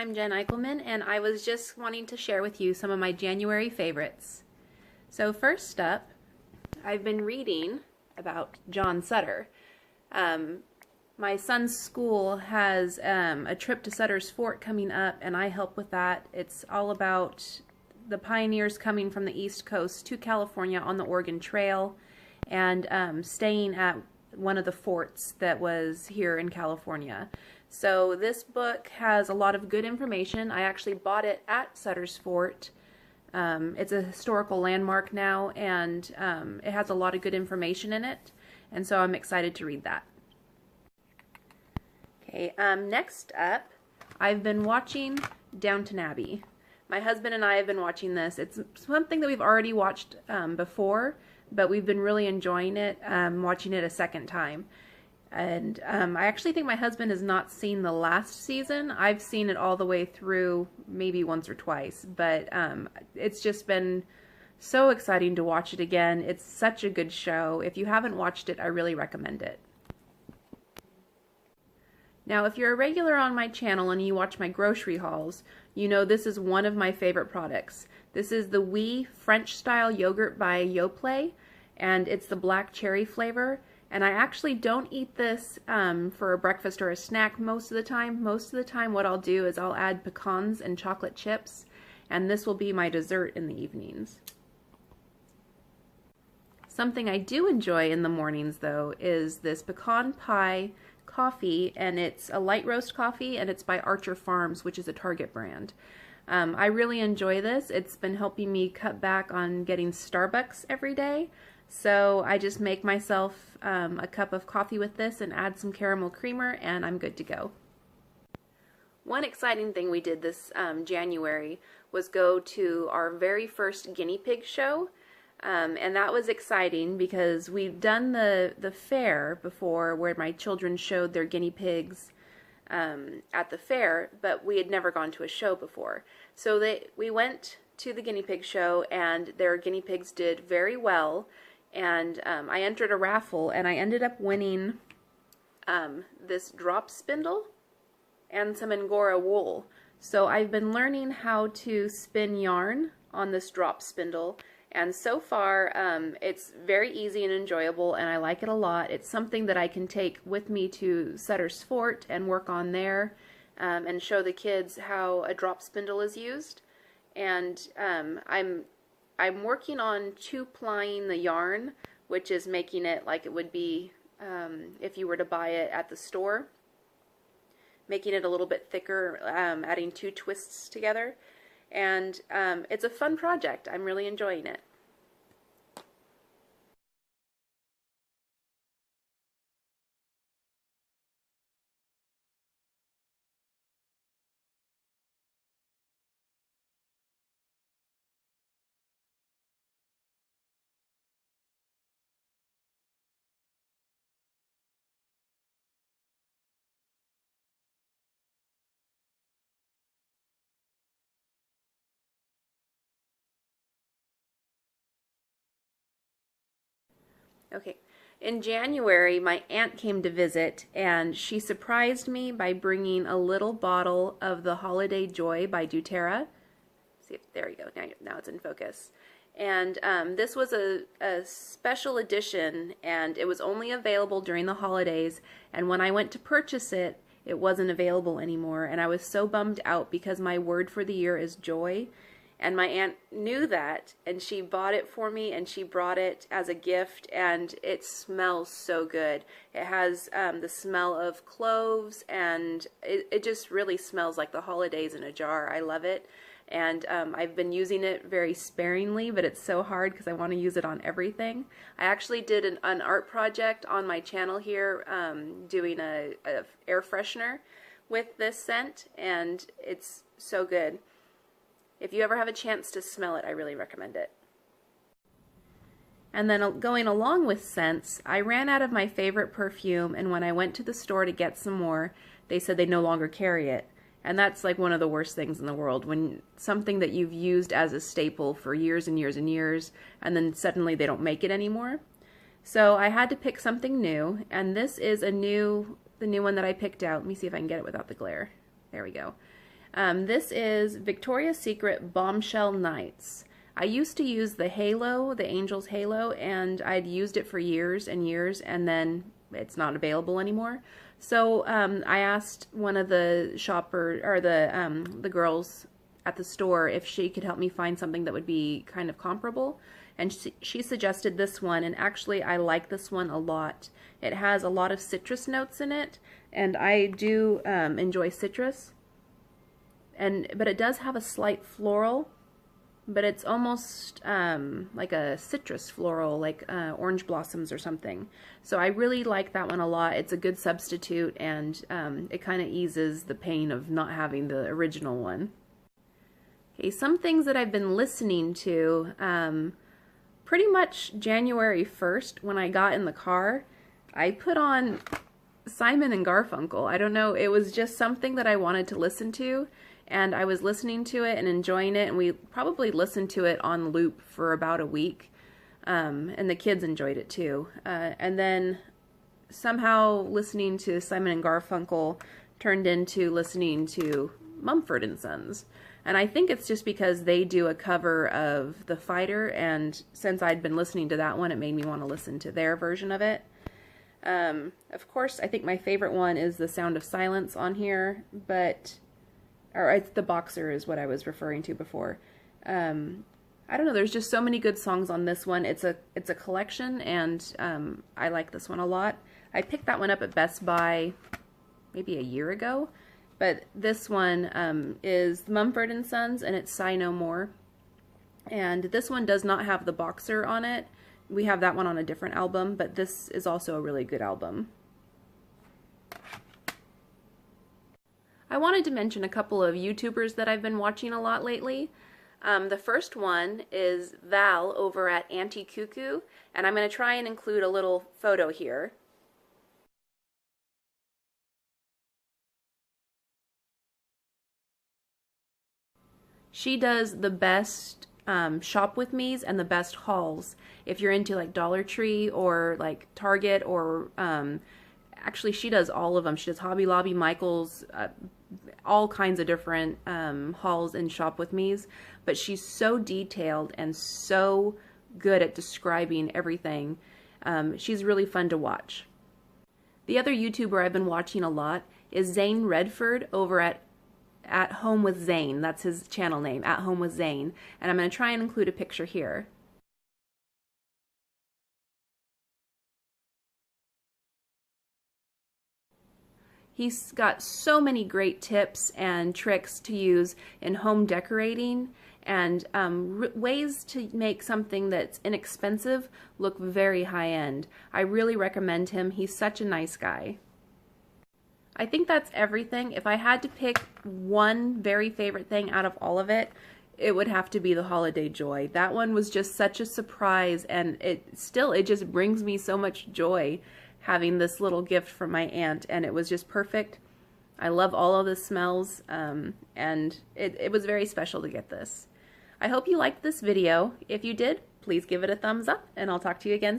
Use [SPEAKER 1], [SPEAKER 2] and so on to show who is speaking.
[SPEAKER 1] I'm Jen Eichelman, and I was just wanting to share with you some of my January favorites. So first up, I've been reading about John Sutter. My son's school has a trip to Sutter's Fort coming up, and I help with that. It's all about the pioneers coming from the East Coast to California on the Oregon Trail and staying at one of the forts that was here in California. So this book has a lot of good information. I actually bought it at Sutter's Fort. It's a historical landmark now, and it has a lot of good information in it, and so I'm excited to read that. Okay, next up, I've been watching Downton Abbey. My husband and I have been watching this. It's something that we've already watched before, but we've been really enjoying it, watching it a second time. And I actually think my husband has not seen the last season. I've seen it all the way through, maybe once or twice, but it's just been so exciting to watch it again. It's such a good show. If you haven't watched it, I really recommend it. Now, if you're a regular on my channel and you watch my grocery hauls, you know this is one of my favorite products. This is the Whith French style yogurt by Yoplait, and it's the black cherry flavor. And I actually don't eat this for a breakfast or a snack most of the time. Most of the time what I'll do is I'll add pecans and chocolate chips, and this will be my dessert in the evenings. Something I do enjoy in the mornings though is this Pecan Pie Coffee, and it's a light roast coffee, and it's by Archer Farms, which is a Target brand. I really enjoy this. It's been helping me cut back on getting Starbucks every day. So I just make myself a cup of coffee with this and add some caramel creamer, and I'm good to go. One exciting thing we did this January was go to our very first guinea pig show, and that was exciting because we've done the fair before where my children showed their guinea pigs at the fair, but we had never gone to a show before. So we went to the guinea pig show, and their guinea pigs did very well. And I entered a raffle, and I ended up winning this drop spindle and some Angora wool. So I've been learning how to spin yarn on this drop spindle, and so far it's very easy and enjoyable, and I like it a lot. It's something that I can take with me to Sutter's Fort and work on there and show the kids how a drop spindle is used. And I'm working on two-plying the yarn, which is making it like it would be if you were to buy it at the store. Making it a little bit thicker, adding two twists together. And it's a fun project. I'm really enjoying it. Okay, in January, my aunt came to visit, and she surprised me by bringing a little bottle of the Holiday Joy by Doterra. See, there you go. Now it's in focus. And this was a special edition, and it was only available during the holidays. And when I went to purchase it, it wasn't available anymore, and I was so bummed out because my word for the year is joy. And my aunt knew that, and she bought it for me, and she brought it as a gift, and it smells so good. It has the smell of cloves, and it just really smells like the holidays in a jar. I love it, and I've been using it very sparingly, but it's so hard because I want to use it on everything. I actually did an art project on my channel here, doing a air freshener with this scent, and it's so good. If you ever have a chance to smell it, I really recommend it. And then going along with scents, I ran out of my favorite perfume, and when I went to the store to get some more, they said they no longer carry it. And that's like one of the worst things in the world, when something that you've used as a staple for years and years and years, and then suddenly they don't make it anymore. So I had to pick something new, and this is the new one that I picked out. Let me see if I can get it without the glare. There we go. This is Victoria's Secret Bombshell Nights. I used to use the halo, the Angel's Halo, and I'd used it for years and years, and then it's not available anymore. So I asked one of the the girls at the store if she could help me find something that would be kind of comparable, and she suggested this one, and actually I like this one a lot. It has a lot of citrus notes in it, and I do enjoy citrus, but it does have a slight floral, but it's almost like a citrus floral, like orange blossoms or something. So I really like that one a lot. It's a good substitute, and it kind of eases the pain of not having the original one. Okay, some things that I've been listening to, pretty much January 1st when I got in the car, I put on Simon and Garfunkel. I don't know, it was just something that I wanted to listen to, and I was listening to it and enjoying it, and we probably listened to it on loop for about a week, and the kids enjoyed it too. And then somehow listening to Simon and Garfunkel turned into listening to Mumford and Sons. And I think it's just because they do a cover of The Fighter, and since I'd been listening to that one, it made me want to listen to their version of it. Of course, I think my favorite one is The Sound of Silence on here, or it's The Boxer is what I was referring to before. I don't know, there's just so many good songs on this one. It's a collection, and I like this one a lot. I picked that one up at Best Buy maybe a year ago. But this one is Mumford & Sons, and it's Sigh No More. And this one does not have The Boxer on it. We have that one on a different album, but this is also a really good album. I wanted to mention a couple of YouTubers that I've been watching a lot lately. The first one is Val over at Auntie CooCoo, and I'm going to try and include a little photo here. She does the best shop with me's and the best hauls. If you're into like Dollar Tree or like Target, or actually she does all of them. She does Hobby Lobby, Michael's, all kinds of different hauls and shop with me's. But she's so detailed and so good at describing everything. She's really fun to watch. The other YouTuber I've been watching a lot is Zane Redford over at Home with Zane. That's his channel name, At Home with Zane. And I'm going to try and include a picture here. He's got so many great tips and tricks to use in home decorating, and ways to make something that's inexpensive look very high-end. I really recommend him. He's such a nice guy. I think that's everything. If I had to pick one very favorite thing out of all of it, it would have to be the Holiday Joy. That one was just such a surprise, and it just brings me so much joy having this little gift from my aunt, and it was just perfect. I love all of the smells, and it was very special to get this. I hope you liked this video. If you did, please give it a thumbs up, and I'll talk to you again soon.